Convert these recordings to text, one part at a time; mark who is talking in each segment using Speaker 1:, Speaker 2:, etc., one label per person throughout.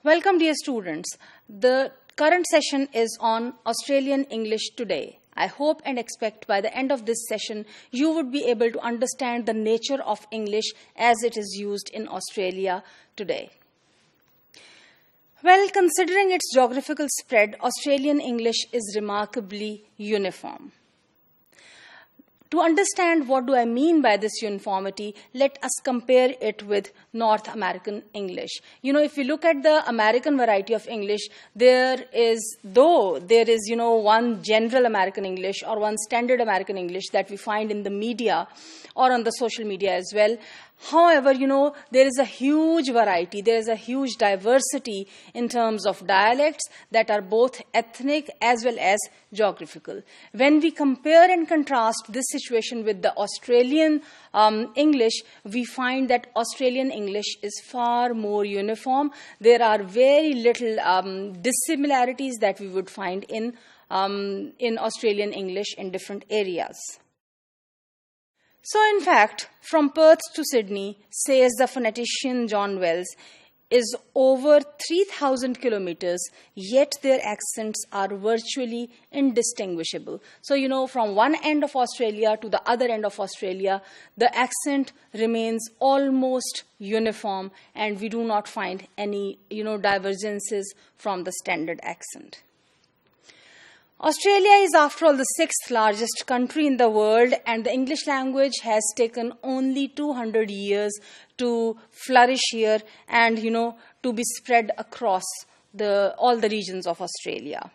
Speaker 1: Welcome, dear students. The current session is on Australian English today. I hope and expect by the end of this session, you would be able to understand the nature of English as it is used in Australia today. Well, considering its geographical spread, Australian English is remarkably uniform. To understand what do I mean by this uniformity, let us compare it with North American English. If we look at the American variety of English, there is one general American English or one standard American English that we find in the media or on the social media as well. However, there is a huge variety, there is a huge diversity in terms of dialects that are both ethnic as well as geographical. When we compare and contrast this situation with the Australian English, we find that Australian English is far more uniform. There are very little dissimilarities that we would find in Australian English in different areas. So, in fact, from Perth to Sydney, says the phonetician John Wells, is over 3,000 kilometers, yet their accents are virtually indistinguishable. So, from one end of Australia to the other end of Australia, the accent remains almost uniform and we do not find any, divergences from the standard accent. Australia is, after all, the sixth largest country in the world, and the English language has taken only 200 years to flourish here and, to be spread across all the regions of Australia.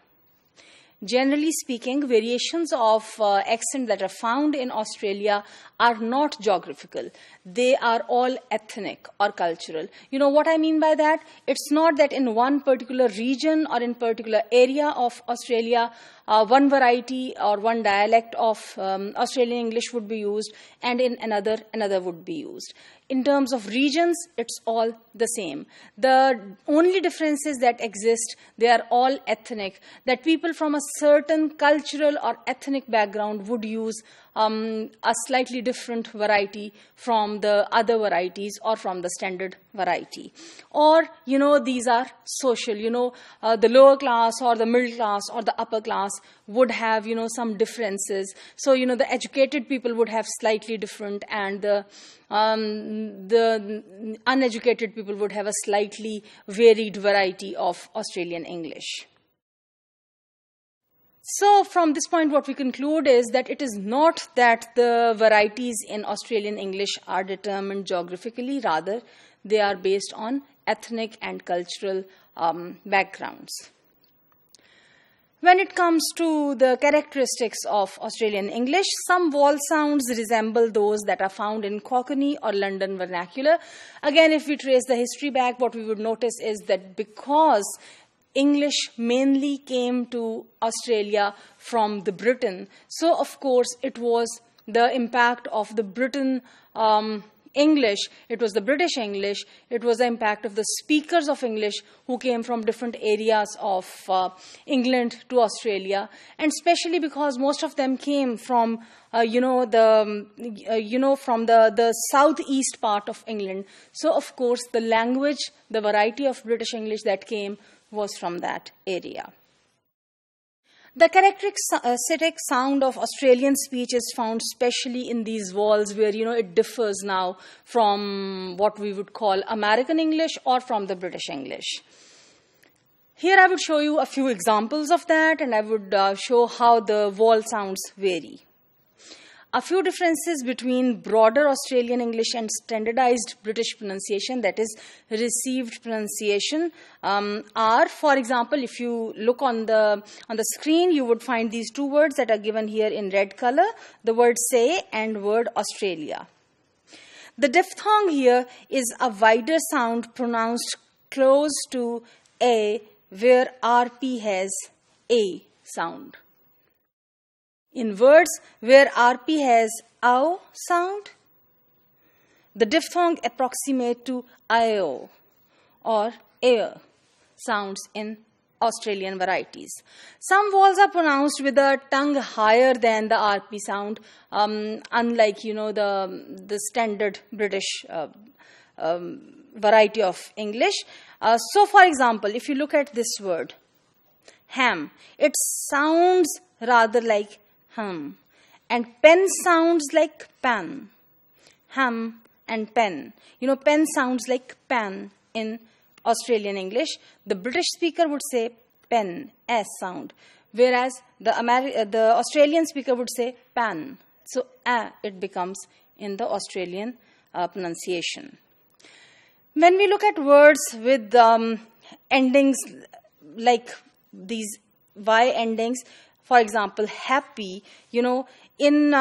Speaker 1: Generally speaking, variations of accent that are found in Australia are not geographical. They are all ethnic or cultural. What I mean by that? It's not that in one particular region or in particular area of Australia, one variety or one dialect of Australian English would be used, and in another would be used. In terms of regions, it's all the same. The only differences that exist, they are all ethnic, that people from a certain cultural or ethnic background would use a slightly different variety from the other varieties or from the standard variety. Or, these are social, the lower class or the middle class or the upper class would have, some differences. So, the educated people would have slightly different, and the uneducated people would have a slightly varied variety of Australian English. So from this point, what we conclude is that it is not that the varieties in Australian English are determined geographically, rather they are based on ethnic and cultural backgrounds. When it comes to the characteristics of Australian English, some vowel sounds resemble those that are found in Cockney or London vernacular. Again, if we trace the history back, what we would notice is that because English mainly came to Australia from the Britain, so of course it was the impact of the Britain English, it was the British English, it was the impact of the speakers of English who came from different areas of England to Australia, and especially because most of them came from the southeast part of England. So of course the language, the variety of British English that came was from that area. The characteristic sound of Australian speech is found especially in these vowels where, it differs now from what we would call American English or from the British English. Here I would show you a few examples of that, and I would show how the vowel sounds vary. A few differences between broader Australian English and standardized British pronunciation, that is received pronunciation, are, for example, if you look on the screen, you would find these two words that are given here in red color, the word say and word Australia. The diphthong here is a wider sound pronounced close to A, where RP has A sound. In words where RP has OW sound, the diphthong approximate to IO or air sounds in Australian varieties. Some vowels are pronounced with a tongue higher than the RP sound, unlike the standard British variety of English. So, for example, if you look at this word, ham, it sounds rather like hum, and pen sounds like pan. Ham and pen. You know, pen sounds like pan in Australian English. The British speaker would say pen, S sound, whereas the Australian speaker would say pan. So, it becomes in the Australian pronunciation. When we look at words with endings like these Y endings, for example, happy, you know, in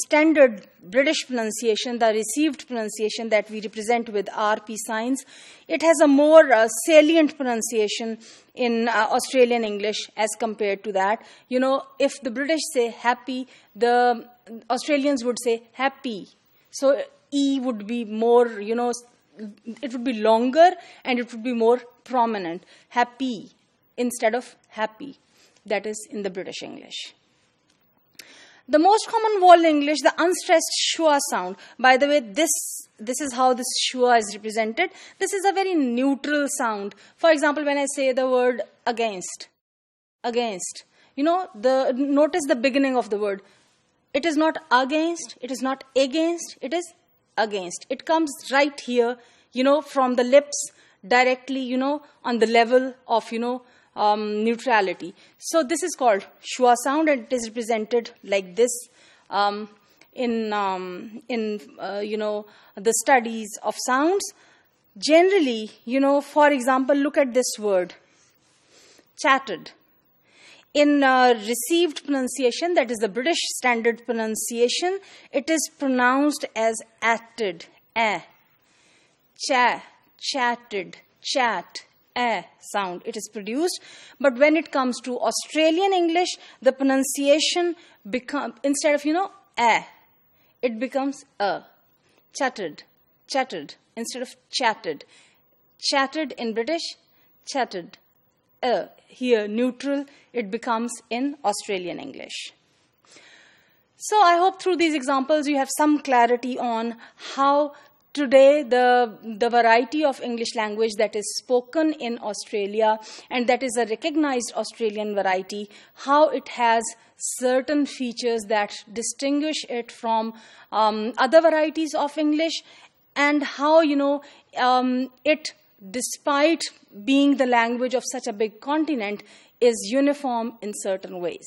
Speaker 1: standard British pronunciation, the received pronunciation that we represent with RP signs, it has a more salient pronunciation in Australian English as compared to that. You know, if the British say happy, the Australians would say happy. So E would be more, you know, it would be longer and it would be more prominent. Happy instead of happy. That is in the British English. The most common vowel in English, the unstressed schwa sound. By the way, this is how this schwa is represented. This is a very neutral sound. For example, when I say the word against, you know, notice the beginning of the word. It is not against, it is not against, it is against. It comes right here, you know, from the lips directly, you know, on the level of, you know, neutrality. So this is called schwa sound, and it is represented like this in you know, the studies of sounds. Generally, you know, for example, look at this word, chatted. In received pronunciation, that is the British standard pronunciation, it is pronounced as atted, chatted, chat, sound. It is produced. But when it comes to Australian English, the pronunciation becomes, instead of, you know, it becomes chatted, chatted, instead of chatted. Chatted in British, chatted. Here, neutral, it becomes in Australian English. So I hope through these examples you have some clarity on how today the variety of English language that is spoken in Australia, and that is a recognized Australian variety, how it has certain features that distinguish it from other varieties of English, and how, you know, it, despite being the language of such a big continent, is uniform in certain ways.